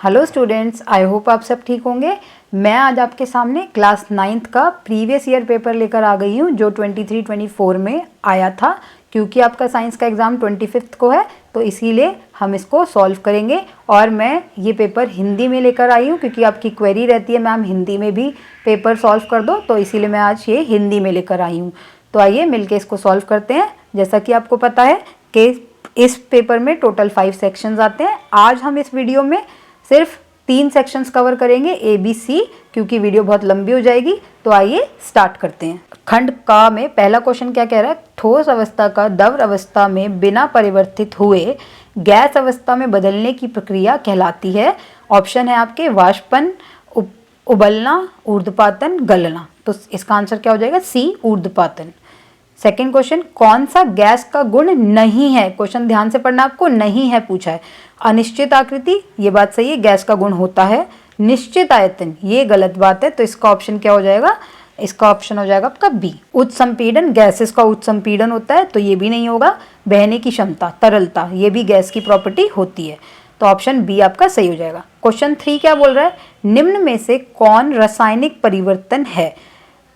Hello students, I hope आप सब ठीक होंगे। मैं आज आपके सामने क्लास 9th का प्रीवियस ईयर पेपर लेकर आ गई हूँ जो 23-24 में आया था। क्योंकि आपका साइंस का एग्ज़ाम 25 को है तो इसीलिए हम इसको सॉल्व करेंगे। और मैं ये पेपर हिंदी में लेकर आई हूँ क्योंकि आपकी क्वेरी रहती है मैम हिंदी में भी पेपर सॉल्व कर दो, तो इसीलिए मैं आज ये हिंदी में लेकर आई हूँ। तो आइए मिलके इसको सॉल्व करते हैं। जैसा कि आपको पता है कि इस पेपर में टोटल 5 सेक्शंस आते हैं। आज हम इस वीडियो में सिर्फ 3 सेक्शंस कवर करेंगे ए बी सी, क्योंकि वीडियो बहुत लंबी हो जाएगी। तो आइए स्टार्ट करते हैं। खंड का में पहला क्वेश्चन क्या कह रहा है, ठोस अवस्था का द्रव अवस्था में बिना परिवर्तित हुए गैस अवस्था में बदलने की प्रक्रिया कहलाती है। ऑप्शन है आपके वाष्पन, उबलना, ऊर्ध्वपातन, गलना। तो इसका आंसर क्या हो जाएगा, सी ऊर्ध्वपातन। सेकेंड क्वेश्चन, कौन सा गैस का गुण नहीं है, क्वेश्चन ध्यान से पढ़ना आपको, नहीं है पूछा है। अनिश्चित आकृति, ये बात सही है, गैस का गुण होता है। निश्चित आयतन, ये गलत बात है। तो इसका ऑप्शन क्या हो जाएगा, इसका ऑप्शन हो जाएगा आपका बी। उच्च संपीड़न, गैसेस का उच्च संपीड़न होता है, तो ये भी नहीं होगा। बहने की क्षमता, तरलता, ये भी गैस की प्रॉपर्टी होती है। तो ऑप्शन बी आपका सही हो जाएगा। क्वेश्चन 3 क्या बोल रहा है, निम्न में से कौन रासायनिक परिवर्तन है।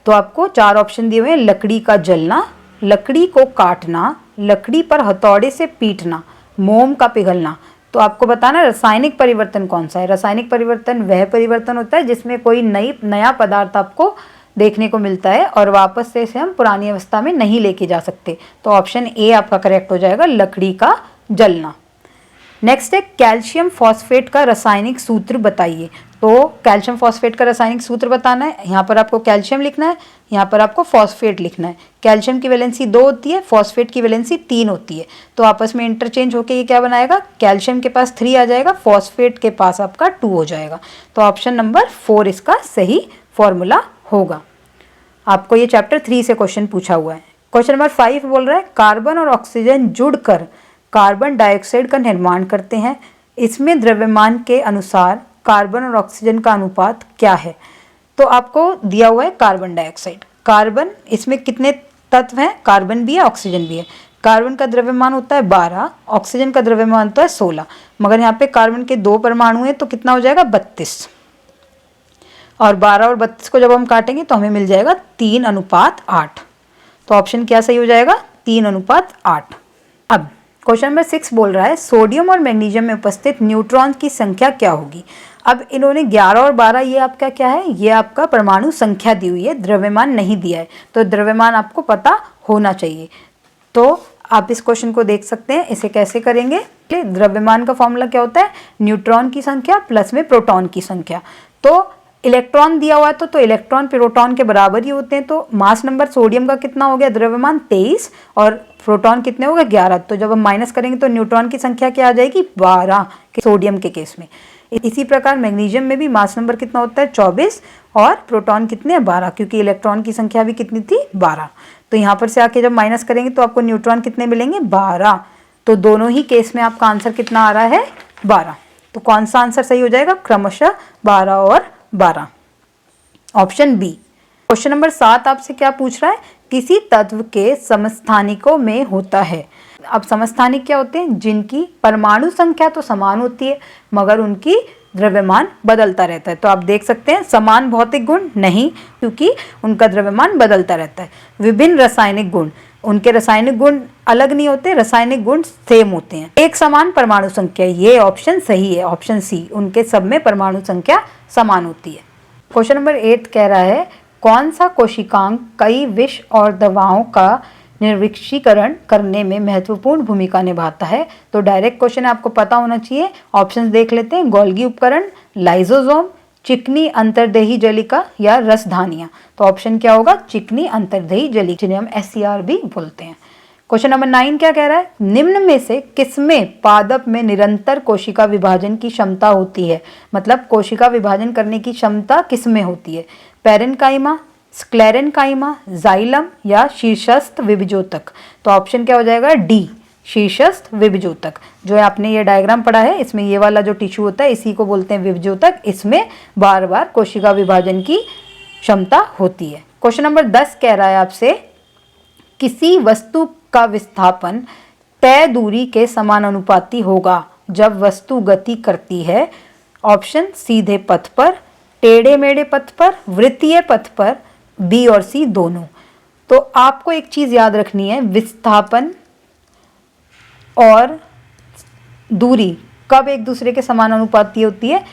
तो आपको 4 ऑप्शन दिए हुए हैं, लकड़ी का जलना, लकड़ी को काटना, लकड़ी पर हथौड़े से पीटना, मोम का पिघलना। तो आपको बताना रासायनिक परिवर्तन कौन सा है। रासायनिक परिवर्तन वह परिवर्तन होता है जिसमें कोई नया पदार्थ आपको देखने को मिलता है और वापस से इसे हम पुरानी अवस्था में नहीं लेके जा सकते। तो ऑप्शन ए आपका करेक्ट हो जाएगा, लकड़ी का जलना। नेक्स्ट है कैल्शियम फॉस्फेट का रासायनिक सूत्र बताइए। तो कैल्शियम फॉस्फेट का रासायनिक सूत्र बताना है। यहाँ पर आपको कैल्शियम लिखना है, यहाँ पर आपको फॉस्फेट लिखना है। कैल्शियम की वैलेंसी 2 होती है, फॉस्फेट की वैलेंसी 3 होती है। तो आपस में इंटरचेंज होकर ये क्या बनाएगा, कैल्शियम के पास 3 आ जाएगा, फॉस्फेट के पास आपका 2 हो जाएगा। तो ऑप्शन नंबर 4 इसका सही फॉर्मूला होगा। आपको ये चैप्टर 3 से क्वेश्चन पूछा हुआ है। क्वेश्चन नंबर 5 बोल रहा है, कार्बन और ऑक्सीजन जुड़कर कार्बन डाइऑक्साइड का निर्माण करते हैं। इसमें द्रव्यमान के अनुसार कार्बन और ऑक्सीजन का अनुपात क्या है। तो आपको दिया हुआ है कार्बन डाइऑक्साइड। कार्बन, इसमें कितने तत्व हैं, कार्बन भी है ऑक्सीजन भी है। कार्बन का द्रव्यमान होता है 12, ऑक्सीजन का द्रव्यमान होता है 16। मगर यहाँ पे कार्बन के 2 परमाणु हैं तो कितना हो जाएगा, 32। और 12 और 32 को जब हम काटेंगे तो हमें मिल जाएगा 3:8। तो ऑप्शन क्या सही हो जाएगा, 3:8। अब क्वेश्चन नंबर 6 बोल रहा है, सोडियम और मैग्नीशियम में उपस्थित न्यूट्रॉन की संख्या क्या होगी। अब इन्होंने 11 और 12, ये आपका क्या है, ये आपका परमाणु संख्या दी हुई है, द्रव्यमान नहीं दिया है। तो द्रव्यमान आपको पता होना चाहिए। तो आप इस क्वेश्चन को देख सकते हैं, इसे कैसे करेंगे। द्रव्यमान का फॉर्मूला क्या होता है, न्यूट्रॉन की संख्या प्लस में प्रोटॉन की संख्या। तो इलेक्ट्रॉन दिया हुआ है तो इलेक्ट्रॉन प्रोटॉन के बराबर ही होते हैं। तो मास नंबर सोडियम का कितना हो गया, द्रव्यमान 23, और प्रोटॉन कितने हो गए, 11। तो जब हम माइनस करेंगे तो न्यूट्रॉन की संख्या क्या आ जाएगी, 12 सोडियम के केस में। इसी प्रकार मैग्नीशियम में भी मास नंबर कितना होता है, 24, और प्रोटॉन कितने हैं, 12, क्योंकि इलेक्ट्रॉन की संख्या भी कितनी थी, 12। तो यहाँ पर से आके जब माइनस करेंगे तो आपको न्यूट्रॉन कितने मिलेंगे, 12। तो दोनों ही केस में आपका आंसर कितना आ रहा है, 12। तो कौन सा आंसर सही हो जाएगा, क्रमशः 12 और 12, ऑप्शन बी। क्वेश्चन नंबर 7 आपसे क्या पूछ रहा है, किसी तत्व के समस्थानिकों में होता है। अब समस्थानिक क्या होते हैं, जिनकी परमाणु संख्या तो समान होती है मगर उनकी द्रव्यमान बदलता रहता है। तो आप देख सकते हैं समान भौतिक गुण नहीं, क्योंकि उनका द्रव्यमान बदलता रहता है। विभिन्न रासायनिक गुण, उनके रासायनिक गुण अलग नहीं होते, रासायनिक गुण सेम होते हैं। एक समान परमाणु संख्या, ये ऑप्शन सही है, ऑप्शन सी, उनके सब में परमाणु संख्या समान होती है। क्वेश्चन नंबर 8 कह रहा है, कौन सा कोशिकांग कई विष और दवाओं का निर्विक्षीकरण करने में महत्वपूर्ण भूमिका निभाता है। तो डायरेक्ट क्वेश्चन आपको पता होना चाहिए। ऑप्शंस देख लेते हैं, गोल्गी उपकरण, लाइजोसोम, चिकनी अंतर्देही जलिका या रसधानियां। तो ऑप्शन क्या होगा, चिकनी अंतर्देही जलिका, जिन्हें हम SCR भी बोलते हैं। क्वेश्चन नंबर 9 क्या कह रहा है, निम्न में से किसमें पादप में निरंतर कोशिका विभाजन की क्षमता होती है। मतलब कोशिका विभाजन करने की क्षमता किसमें होती है, पैरेन्काइमा, स्क्लेरेन्काइमा, जाइलम या शीर्षस्थ विभजोतक। तो ऑप्शन क्या हो जाएगा, डी, शीर्षस्थ विभजोतक। जो आपने ये डायग्राम पढ़ा है, इसमें ये वाला जो टिश्यू होता है इसी को बोलते हैं विभजोतक। इसमें बार बार कोशिका विभाजन की क्षमता होती है। क्वेश्चन नंबर 10 कह रहा है आपसे, किसी वस्तु का विस्थापन तय दूरी के समानुपाती होगा जब वस्तु गति करती है ऑप्शन सीधे पथ पर, टेढ़े मेढ़े पथ पर, वृत्तीय पथ पर, बी और सी दोनों। तो आपको एक चीज याद रखनी है, विस्थापन और दूरी कब एक दूसरे के समानुपाती होती है।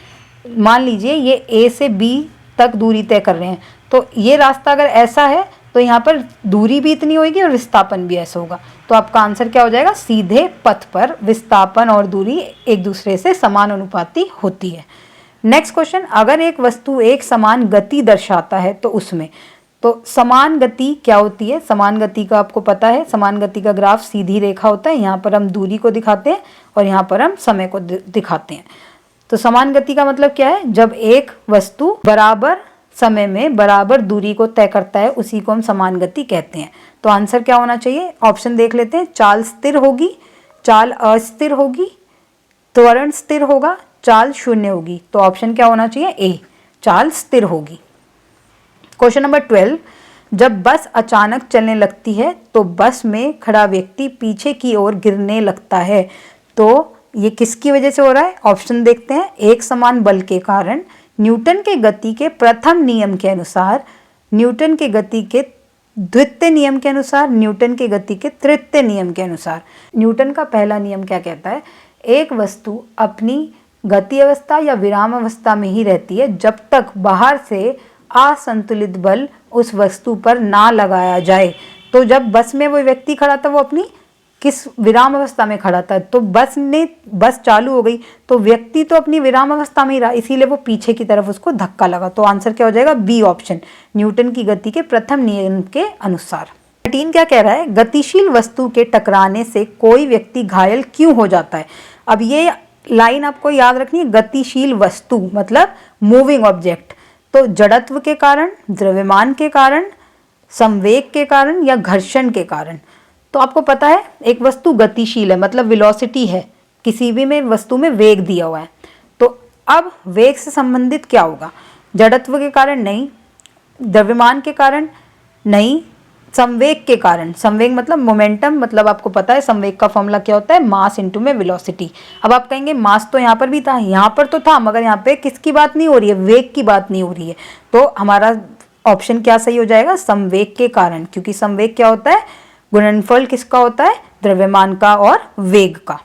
मान लीजिए ये ए से बी तक दूरी तय कर रहे हैं, तो ये रास्ता अगर ऐसा है तो यहाँ पर दूरी भी इतनी होगी और विस्थापन भी ऐसा होगा। तो आपका आंसर क्या हो जाएगा, सीधे पथ पर विस्थापन और दूरी एक दूसरे से समानुपाती होती है। नेक्स्ट क्वेश्चन, अगर एक वस्तु एक समान गति दर्शाता है तो उसमें, तो समान गति क्या होती है, समान गति का आपको पता है, समान गति का ग्राफ सीधी रेखा होता है। यहाँ पर हम दूरी को दिखाते हैं और यहाँ पर हम समय को दिखाते हैं। तो समान गति का मतलब क्या है, जब एक वस्तु बराबर समय में बराबर दूरी को तय करता है उसी को हम समान गति कहते हैं। तो आंसर क्या होना चाहिए, ऑप्शन देख लेते हैं। चाल स्थिर होगी, चाल अस्थिर होगी, त्वरण स्थिर होगा, चाल शून्य होगी। तो ऑप्शन क्या होना चाहिए, ए, चाल स्थिर होगी। क्वेश्चन नंबर 12, जब बस अचानक चलने लगती है तो बस में खड़ा व्यक्ति पीछे की ओर गिरने लगता है। तो ये किसकी वजह से हो रहा है, ऑप्शन देखते हैं। एक समान बल के कारण, न्यूटन के गति के प्रथम नियम के अनुसार, न्यूटन के गति के द्वितीय नियम के अनुसार, न्यूटन के गति के तृतीय नियम के अनुसार। न्यूटन का पहला नियम क्या कहता है, एक वस्तु अपनी गति अवस्था या विराम अवस्था में ही रहती है जब तक बाहर से असंतुलित बल उस वस्तु पर ना लगाया जाए। तो जब बस में वो व्यक्ति खड़ा था वो अपनी किस विराम अवस्था में खड़ा था, तो बस चालू हो गई तो व्यक्ति तो अपनी विराम अवस्था में ही रहा, इसीलिए वो पीछे की तरफ उसको धक्का लगा। तो आंसर क्या हो जाएगा, बी ऑप्शन, न्यूटन की गति के प्रथम नियम के अनुसार। 13 क्या कह रहा है, गतिशील वस्तु के टकराने से कोई व्यक्ति घायल क्यों हो जाता है। अब ये लाइन आपको याद रखनी है, गतिशील वस्तु मतलब मूविंग ऑब्जेक्ट। तो जड़त्व के कारण, द्रव्यमान के कारण, संवेग के कारण या घर्षण के कारण। तो आपको पता है एक वस्तु गतिशील है मतलब वेलोसिटी है, किसी भी में वस्तु में वेग दिया हुआ है। तो अब वेग से संबंधित क्या होगा, जड़त्व के कारण नहीं, द्रव्यमान के कारण नहीं, संवेग के कारण। संवेग मतलब मोमेंटम, मतलब आपको पता है संवेग का फॉर्मूला क्या होता है, मास इनटू में वेलोसिटी। अब आप कहेंगे मास तो यहाँ पर भी था, यहाँ पर तो था, मगर यहाँ पे किसकी बात नहीं हो रही है, वेग की बात नहीं हो रही है। तो हमारा ऑप्शन क्या सही हो जाएगा, संवेग के कारण, क्योंकि संवेग क्या होता है, गुणनफल किसका होता है, द्रव्यमान का और वेग का।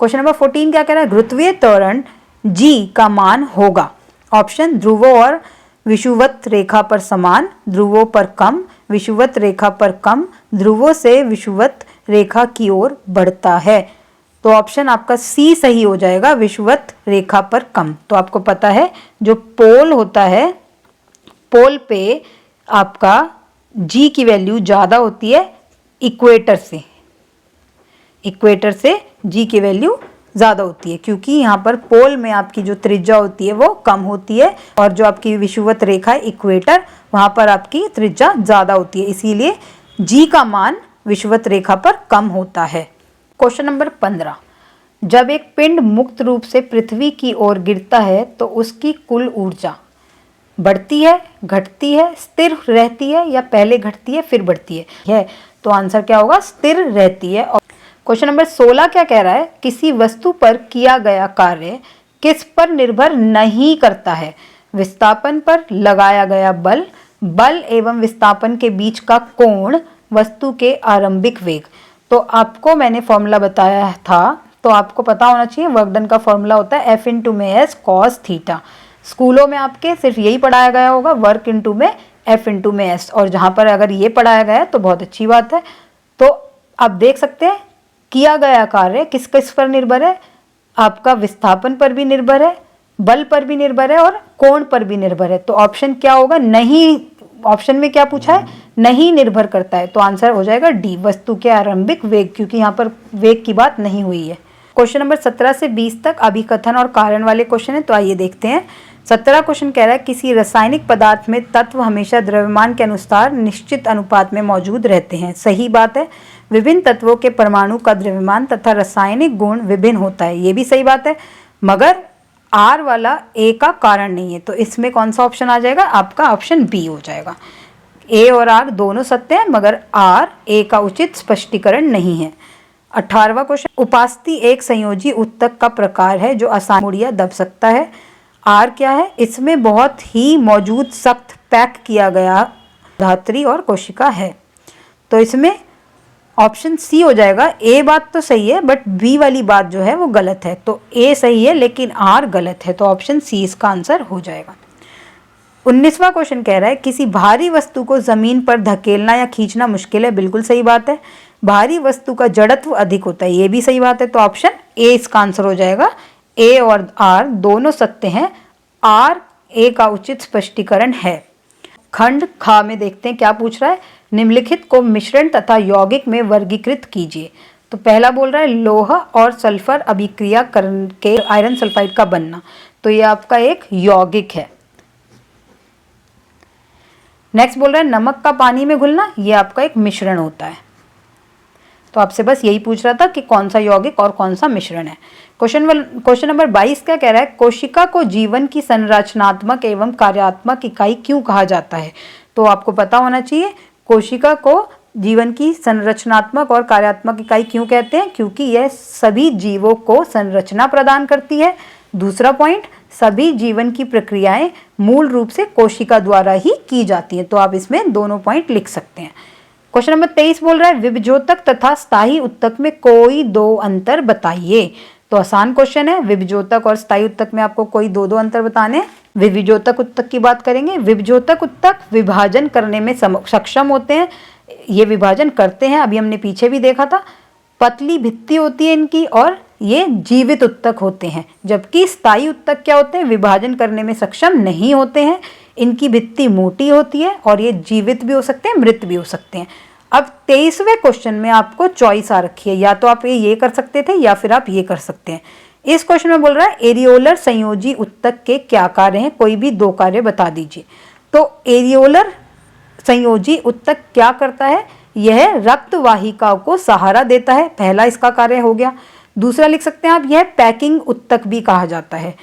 क्वेश्चन नंबर 14 क्या कह रहा है, गुरुत्वीय त्वरण g का मान होगा। ऑप्शन, ध्रुवों और विषुवत रेखा पर समान, ध्रुवों पर कम, विषुवत रेखा पर कम, ध्रुवों से विषुवत रेखा की ओर बढ़ता है। तो ऑप्शन आपका सी सही हो जाएगा, विषुवत रेखा पर कम। तो आपको पता है जो पोल होता है, पोल पे आपका g की वैल्यू ज़्यादा होती है इक्वेटर से g की वैल्यू ज़्यादा होती है, क्योंकि यहाँ पर पोल में आपकी जो त्रिज्या होती है वो कम होती है और जो आपकी विषुवत रेखा है इक्वेटर, वहाँ पर आपकी त्रिज्या ज़्यादा होती है, इसीलिए g का मान विषुवत रेखा पर कम होता है। क्वेश्चन नंबर 15, जब एक पिंड मुक्त रूप से पृथ्वी की ओर गिरता है तो उसकी कुल ऊर्जा बढ़ती है, घटती है, स्थिर रहती है या पहले घटती है फिर बढ़ती है। तो आंसर क्या होगा, स्थिर रहती है। क्वेश्चन नंबर 16 क्या कह रहा है, किसी वस्तु पर किया गया कार्य किस पर निर्भर नहीं करता है, विस्थापन पर, लगाया गया बल, बल एवं विस्थापन के बीच का कोण, वस्तु के आरंभिक वेग। तो आपको मैंने फॉर्मूला बताया था, तो आपको पता होना चाहिए वर्क डन का फॉर्मूला होता है F इंटू में एस कॉस थीटा। स्कूलों में आपके सिर्फ यही पढ़ाया गया होगा, वर्क इंटू में F इंटू में एस, और जहाँ पर अगर ये पढ़ाया गया है तो बहुत अच्छी बात है। तो आप देख सकते हैं किया गया कार्य किस किस पर निर्भर है, आपका विस्थापन पर भी निर्भर है, बल पर भी निर्भर है और कोण पर भी निर्भर है। तो ऑप्शन क्या होगा, नहीं, ऑप्शन में क्या पूछा है, नहीं निर्भर करता है। तो आंसर हो जाएगा डी, वस्तु के आरंभिक वेग, क्योंकि यहाँ पर वेग की बात नहीं हुई है। क्वेश्चन नंबर 17 से 20 तक अभिकथन और कारण वाले क्वेश्चन है, तो आइए देखते हैं। 17 क्वेश्चन कह रहा है किसी रासायनिक पदार्थ में तत्व हमेशा द्रव्यमान के अनुसार निश्चित अनुपात में मौजूद रहते हैं। सही बात है। विभिन्न तत्वों के परमाणु का द्रव्यमान तथा रासायनिक गुण विभिन्न होता है, ये भी सही बात है, मगर आर वाला ए का कारण नहीं है। तो इसमें कौन सा ऑप्शन आ जाएगा, आपका ऑप्शन बी हो जाएगा। ए और आर दोनों सत्य है, मगर आर ए का उचित स्पष्टीकरण नहीं है। 18वां क्वेश्चन, उपास्थि एक संयोजी उत्तक का प्रकार है जो आसान मुड़िया दब सकता है। आर क्या है? इसमें बहुत ही मौजूद सख्त पैक किया गया धात्री और कोशिका है। तो इसमें ऑप्शन सी हो जाएगा। ए बात तो सही है बट बी वाली बात जो है वो गलत है। तो ए सही है लेकिन आर गलत है, तो ऑप्शन सी इसका आंसर हो जाएगा। 19वां क्वेश्चन कह रहा है किसी भारी वस्तु को जमीन पर धकेलना या खींचना मुश्किल है। बिल्कुल सही बात है। भारी वस्तु का जड़त्व अधिक होता है, ये भी सही बात है। तो ऑप्शन ए इसका आंसर हो जाएगा। ए और आर दोनों सत्य हैं। आर ए का उचित स्पष्टीकरण है। खंड खा में देखते हैं क्या पूछ रहा है। निम्नलिखित को मिश्रण तथा यौगिक में वर्गीकृत कीजिए। तो पहला बोल रहा है लोहा और सल्फर अभिक्रिया करके आयरन सल्फाइड का बनना, तो ये आपका एक यौगिक है। नेक्स्ट बोल रहा है नमक का पानी में घुलना, ये आपका एक मिश्रण होता है। तो आपसे बस यही पूछ रहा था कि कौन सा यौगिक और कौन सा मिश्रण है। क्वेश्चन नंबर 22 क्या कह रहा है, कोशिका को जीवन की संरचनात्मक एवं कार्यात्मक इकाई क्यों कहा जाता है। तो आपको पता होना चाहिए कोशिका को जीवन की संरचनात्मक और कार्यात्मक इकाई क्यों कहते हैं, क्योंकि यह सभी जीवों को संरचना प्रदान करती है। दूसरा पॉइंट, सभी जीवन की प्रक्रियाएं मूल रूप से कोशिका द्वारा ही की जाती हैं। तो आप इसमें दोनों पॉइंट लिख सकते हैं। क्वेश्चन नंबर 23 बोल रहा है विभजोतक तथा स्थायी उत्तक में कोई दो अंतर बताइए। तो आसान क्वेश्चन है। विभजोतक और स्थायी उत्तक में आपको कोई दो अंतर बताने हैं। विभजोतक उत्तक की बात करेंगे। विभजोतक उत्तक विभाजन करने में सक्षम होते हैं, ये विभाजन करते हैं, अभी हमने पीछे भी देखा था। पतली भित्ति होती है इनकी और ये जीवित उत्तक होते हैं। जबकि स्थायी उत्तक क्या होते हैं, विभाजन करने में सक्षम नहीं होते हैं, इनकी भित्ति मोटी होती है और ये जीवित भी हो सकते हैं, मृत भी हो सकते हैं। अब 23वें क्वेश्चन में आपको चॉइस आ रखी है, या तो आप ये कर सकते थे या फिर आप ये कर सकते हैं। इस क्वेश्चन में बोल रहा है एरियोलर संयोजी उत्तक के क्या कार्य हैं, कोई भी दो कार्य बता दीजिए। तो एरियोलर संयोजी उत्तक क्या करता है, यह रक्त वाहिकाओं को सहारा देता है, पहला इसका कार्य हो गया। दूसरा लिख सकते हैं आप यह पैकिंग उत्तक भी कहा जाता है।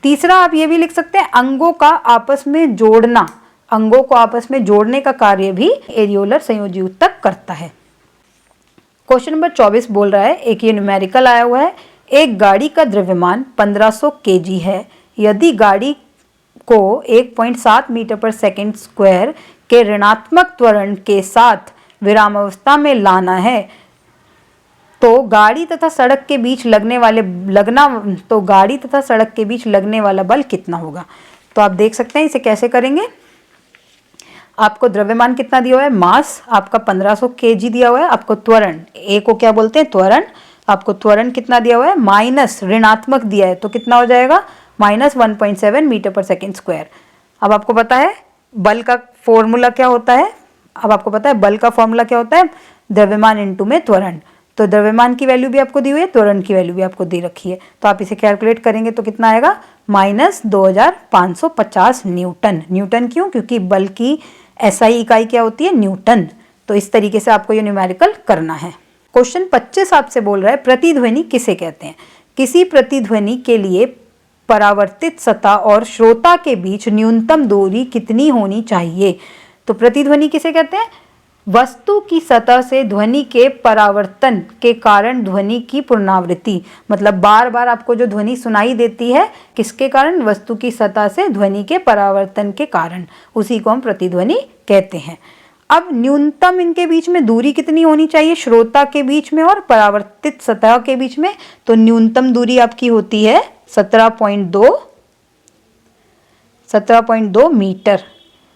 तीसरा आप ये भी लिख सकते हैं अंगों का आपस में जोड़ना, अंगों को आपस में जोड़ने का कार्य भी एरियोलर संयोजी उत्तक करता है। क्वेश्चन नंबर 24 बोल रहा है, एक ये न्यूमेरिकल आया हुआ है, एक गाड़ी का द्रव्यमान 1500 kg है। यदि गाड़ी को 1.7 मीटर पर सेकंड स्क्वायर के ऋणात्मक त्वरण के साथ विरामावस्था में लाना है तो गाड़ी तथा सड़क के बीच लगने वाला बल कितना होगा। तो आप देख सकते हैं इसे कैसे करेंगे। आपको द्रव्यमान कितना दिया हुआ है, मास आपका 1500 kg दिया हुआ है, आपको त्वरण, ए को क्या बोलते हैं त्वरण, आपको त्वरण कितना दिया हुआ है, माइनस ऋणात्मक दिया है तो कितना हो जाएगा, -1.7 मीटर पर सेकेंड स्क्वायर। अब आपको पता है बल का फॉर्मूला क्या होता है, द्रव्यमान इनटू में त्वरण। तो द्रव्यमान की वैल्यू भी आपको दी हुई है, त्वरण की वैल्यू भी आपको दे रखी है, तो आप इसे कैलकुलेट करेंगे तो कितना आएगा, -2550 न्यूटन। न्यूटन क्यों, क्योंकि बल की एसआई इकाई क्या होती है, न्यूटन। तो इस तरीके से आपको ये न्यूमेरिकल करना है। क्वेश्चन 25 आपसे बोल रहा है प्रतिध्वनि किसे कहते हैं। किसी प्रतिध्वनि के लिए परावर्तित सतह और श्रोता के बीच न्यूनतम दूरी कितनी होनी चाहिए। तो प्रतिध्वनि किसे कहते हैं, वस्तु की सतह से ध्वनि के परावर्तन के कारण ध्वनि की पुनरावृत्ति, मतलब बार बार आपको जो ध्वनि सुनाई देती है किसके कारण, वस्तु की सतह से ध्वनि के परावर्तन के कारण, उसी को हम प्रतिध्वनि कहते हैं। अब न्यूनतम इनके बीच में दूरी कितनी होनी चाहिए, श्रोता के बीच में और परावर्तित सतह के बीच में, तो न्यूनतम दूरी आपकी होती है 17.2 मीटर।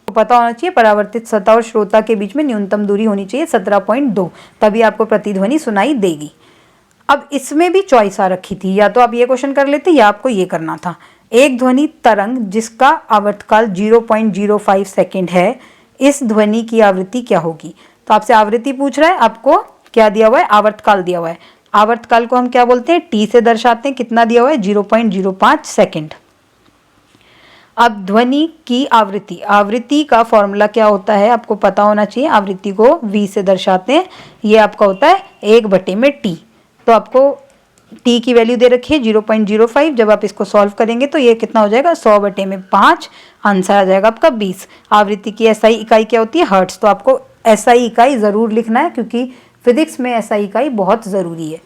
तो पता होना चाहिए परावर्तित सतह और श्रोता के बीच में न्यूनतम दूरी होनी चाहिए 17.2, तभी आपको प्रतिध्वनि सुनाई देगी। अब इसमें भी चॉइस आ रखी थी, या तो आप ये क्वेश्चन कर लेते या आपको ये करना था। एक ध्वनि तरंग जिसका आवर्तकाल 0.05 सेकेंड है, इस ध्वनि की आवृत्ति क्या होगी। तो आपसे आवृत्ति पूछ रहा है, आपको क्या दिया हुआ है, आवर्तकाल दिया हुआ है। आवर्तकाल को हम क्या बोलते हैं, टी से दर्शाते हैं, कितना दिया हुआ है 0.05 सेकेंड। अब ध्वनि की आवृत्ति का फॉर्मूला क्या होता है आपको पता होना चाहिए, आवृत्ति को v से दर्शाते हैं, ये आपका होता है 1/t। तो आपको t की वैल्यू दे रखी है 0.05, जब आप इसको सॉल्व करेंगे तो ये कितना हो जाएगा 100/5, आंसर आ जाएगा आपका 20। आवृत्ति की एसआई इकाई क्या होती है, हर्ट्स, तो आपको एसआई इकाई ज़रूर लिखना है क्योंकि फिजिक्स में SI इकाई बहुत ज़रूरी है।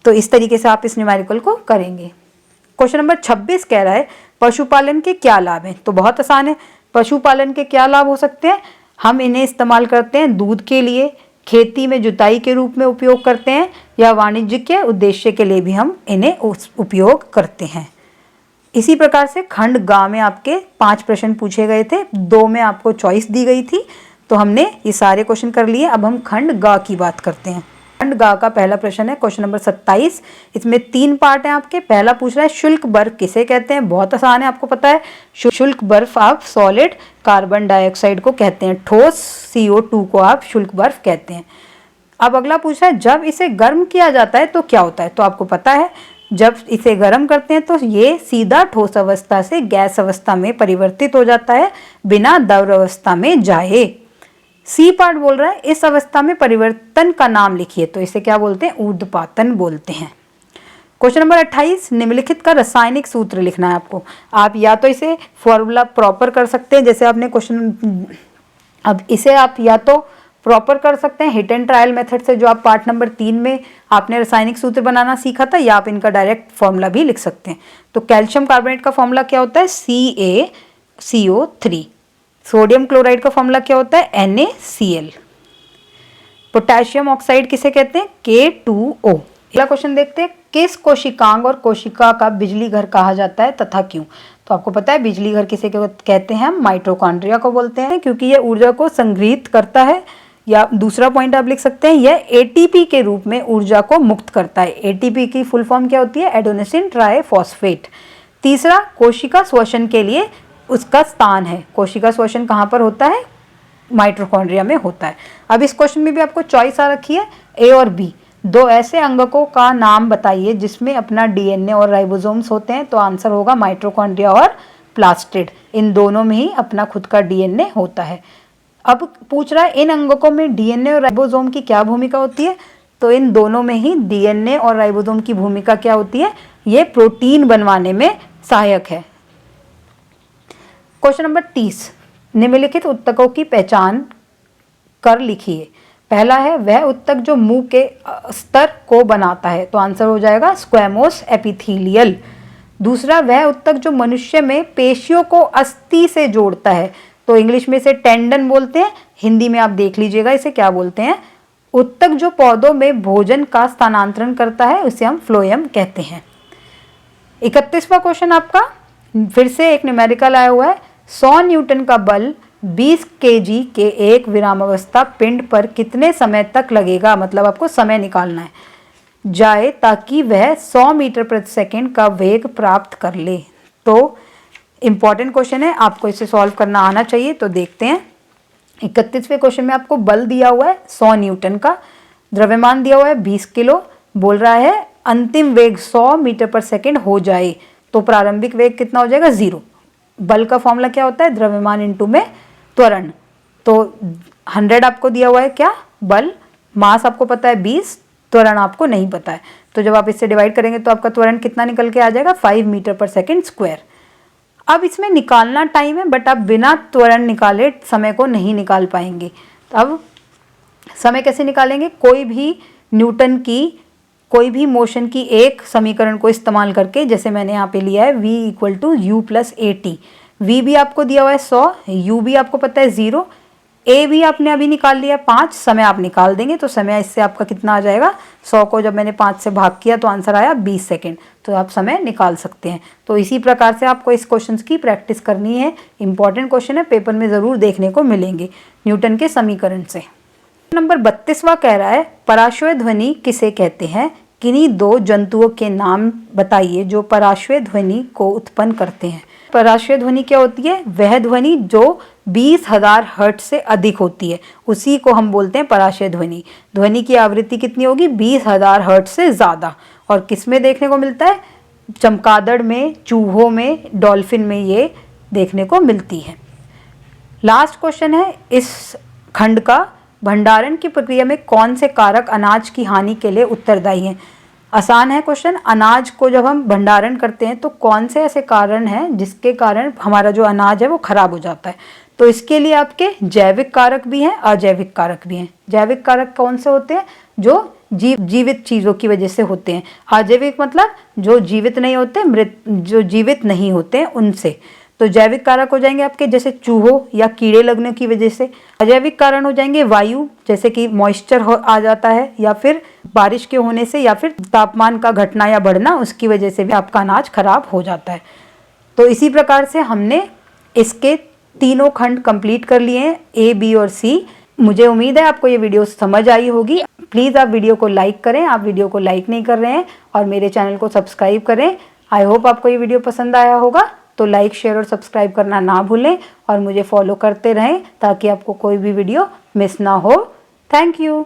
तो इस तरीके से आप इस न्यूमेरिकल को करेंगे। क्वेश्चन नंबर 26 कह रहा है पशुपालन के क्या लाभ हैं। तो बहुत आसान है, पशुपालन के क्या लाभ हो सकते हैं। हम इन्हें इस्तेमाल करते हैं दूध के लिए, खेती में जुताई के रूप में उपयोग करते हैं, या वाणिज्यिक उद्देश्य के लिए भी हम इन्हें उपयोग करते हैं। इसी प्रकार से खंड ग में आपके 5 प्रश्न पूछे गए थे, 2 में आपको चॉइस दी गई थी, तो हमने ये सारे क्वेश्चन कर लिए। अब हम खंड ग की बात करते हैं। खंड ग का पहला प्रश्न है क्वेश्चन नंबर 27। इसमें 3 पार्ट हैं आपके। पहला पूछ रहा है शुष्क बर्फ किसे कहते हैं। बहुत आसान है, आपको पता है। शुष्क बर्फ आप सॉलिड कार्बन डाइऑक्साइड को कहते हैं, ठोस CO2 को आप शुष्क बर्फ कहते हैं। अब अगला पूछ रहा है जब इसे गर्म किया जाता है तो क्या होता है। तो आपको पता है, जब इसे गर्म करते हैं तो ये सीधा ठोस अवस्था से गैस अवस्था में परिवर्तित हो जाता है बिना द्रव अवस्था में जाए। सी पार्ट बोल रहा है इस अवस्था में परिवर्तन का नाम लिखिए। तो इसे क्या बोलते हैं, ऊर्ध्वपातन बोलते हैं। क्वेश्चन नंबर 28, निम्नलिखित का रासायनिक सूत्र लिखना है आपको। आप या तो इसे फॉर्मूला प्रॉपर कर सकते हैं, जैसे आपने क्वेश्चन, अब इसे आप या तो प्रॉपर कर सकते हैं हिट एंड ट्रायल मेथड से, जो आप पार्ट नंबर 3 में आपने रासायनिक सूत्र बनाना सीखा था, या आप इनका डायरेक्ट फॉर्मूला भी लिख सकते हैं। तो कैल्शियम कार्बोनेट का फॉर्मूला क्या होता है, CaCO3। सोडियम क्लोराइड का फॉर्मूला क्या होता है, NaCl। पोटेशियम ऑक्साइड किसे कहते हैं, K2O। अगला क्वेश्चन देखते हैं, किस कोशिकांग और कोशिका का बिजली घर कहा जाता है तथा क्यों। तो आपको पता है बिजली घर किसे कहते हैं, हम माइटोकॉन्ड्रिया को बोलते हैं, क्योंकि यह ऊर्जा को संग्रहित करता है। या दूसरा पॉइंट आप लिख सकते हैं, यह ATP के रूप में ऊर्जा को मुक्त करता है। ATP की फुल फॉर्म क्या होती है, एडेनोसिन ट्राइफॉस्फेट। तीसरा, कोशिका श्वसन के लिए उसका स्थान है। कोशिका श्वसन कहाँ पर होता है, माइटोकॉन्ड्रिया में होता है। अब इस क्वेश्चन में भी आपको चॉइस आ रखी है A और B। 2 ऐसे अंगकों का नाम बताइए जिसमें अपना DNA और राइबोसोम्स होते हैं। तो आंसर होगा माइटोकॉन्ड्रिया और प्लास्टिड। इन दोनों में ही अपना खुद का DNA होता है। अब पूछ रहा है इन अंगकों में DNA और राइबोसोम की क्या भूमिका होती है। तो इन दोनों में ही DNA और राइबोसोम की भूमिका क्या होती है, ये प्रोटीन बनवाने में सहायक है। क्वेश्चन नंबर 30, निम्नलिखित उत्तकों की पहचान कर लिखिए। पहला है वह उत्तक जो मुंह के स्तर को बनाता है। तो आंसर हो जाएगा स्क्वैमोस एपिथेलियल। दूसरा, वह उत्तक जो मनुष्य में पेशियों को अस्थि से जोड़ता है। तो इंग्लिश में इसे टेंडन बोलते हैं, हिंदी में आप देख लीजिएगा इसे क्या बोलते हैं। उत्तक जो पौधों में भोजन का स्थानांतरण करता है उसे हम फ्लोएम कहते हैं। 31वां क्वेश्चन आपका फिर से एक न्यूमेरिकल आया हुआ है। 100 न्यूटन का बल 20 kg के एक विरामावस्था पिंड पर कितने समय तक लगेगा, मतलब आपको समय निकालना है, जाए ताकि वह 100 मीटर प्रति सेकंड का वेग प्राप्त कर ले। तो इंपॉर्टेंट क्वेश्चन है, आपको इसे सॉल्व करना आना चाहिए। तो देखते हैं 31वें क्वेश्चन में आपको बल दिया हुआ है 100 न्यूटन का, द्रव्यमान दिया हुआ है 20 किलो, बोल रहा है अंतिम वेग 100 मीटर पर सेकंड हो जाए। तो प्रारंभिक वेग कितना हो जाएगा, 0। बल का फॉर्मूला क्या होता है, द्रव्यमान इंटू में त्वरण। तो 100 आपको दिया हुआ है क्या, बल, मास आपको पता है 20, त्वरण आपको नहीं पता है। तो जब आप इससे डिवाइड करेंगे तो आपका त्वरण कितना निकल के आ जाएगा, 5 मीटर पर सेकंड स्क्वायर। अब इसमें निकालना टाइम है, बट आप बिना त्वरण निकाले समय को नहीं निकाल पाएंगे। अब समय कैसे निकालेंगे, कोई भी न्यूटन की कोई भी मोशन की एक समीकरण को इस्तेमाल करके, जैसे मैंने यहाँ पे लिया है v = u + at। v भी आपको दिया हुआ है 100, u भी आपको पता है 0, a भी आपने अभी निकाल लिया 5, समय आप निकाल देंगे तो समय इससे आपका कितना आ जाएगा, 100 को जब मैंने 5 से भाग किया तो आंसर आया 20 सेकेंड। तो आप समय निकाल सकते हैं। तो इसी प्रकार से आपको इस क्वेश्चन की प्रैक्टिस करनी है। इंपॉर्टेंट क्वेश्चन है, पेपर में ज़रूर देखने को मिलेंगे न्यूटन के समीकरण से। नंबर 32वां कह रहा है पराश्वय ध्वनि किसे कहते हैं, किन्हीं 2 जंतुओं के नाम बताइए जो पराश्वय ध्वनि को उत्पन्न करते हैं। पराश्वय ध्वनि क्या होती है, वह ध्वनि जो 20,000 हर्ट्ज से अधिक होती है, उसी को हम बोलते हैं पराश्वय ध्वनि। ध्वनि की आवृत्ति कितनी होगी, 20,000 हर्ट्ज से ज़्यादा। और किस में देखने को मिलता है, चमगादड़ में, चूहों में, डॉल्फिन में ये देखने को मिलती है। लास्ट क्वेश्चन है इस खंड का, भंडारण की प्रक्रिया में कौन से कारक अनाज की हानि के लिए उत्तरदायी हैं। आसान है क्वेश्चन, अनाज को जब हम भंडारण करते हैं तो कौन से ऐसे कारण हैं जिसके कारण हमारा जो अनाज है वो खराब हो जाता है। तो इसके लिए आपके जैविक कारक भी हैं, अजैविक कारक भी हैं। जैविक कारक कौन से होते हैं? जो जीवित चीज़ों की वजह से होते हैं। अजैविक मतलब जो जीवित नहीं होते, मृत जो जीवित नहीं होते हैं उनसे। तो जैविक कारक हो जाएंगे आपके जैसे चूहों या कीड़े लगने की वजह से। अजैविक कारण हो जाएंगे वायु, जैसे कि मॉइस्चर आ जाता है, या फिर बारिश के होने से, या फिर तापमान का घटना या बढ़ना, उसकी वजह से भी आपका अनाज खराब हो जाता है। तो इसी प्रकार से हमने इसके तीनों खंड कंप्लीट कर लिए हैं, ए, बी और सी। मुझे उम्मीद है आपको ये वीडियो समझ आई होगी। प्लीज़ आप वीडियो को लाइक करें, आप वीडियो को लाइक नहीं कर रहे हैं, और मेरे चैनल को सब्सक्राइब करें। आई होप आपको ये वीडियो पसंद आया होगा। तो लाइक, शेयर और सब्सक्राइब करना ना भूलें, और मुझे फॉलो करते रहें ताकि आपको कोई भी वीडियो मिस ना हो। Thank you.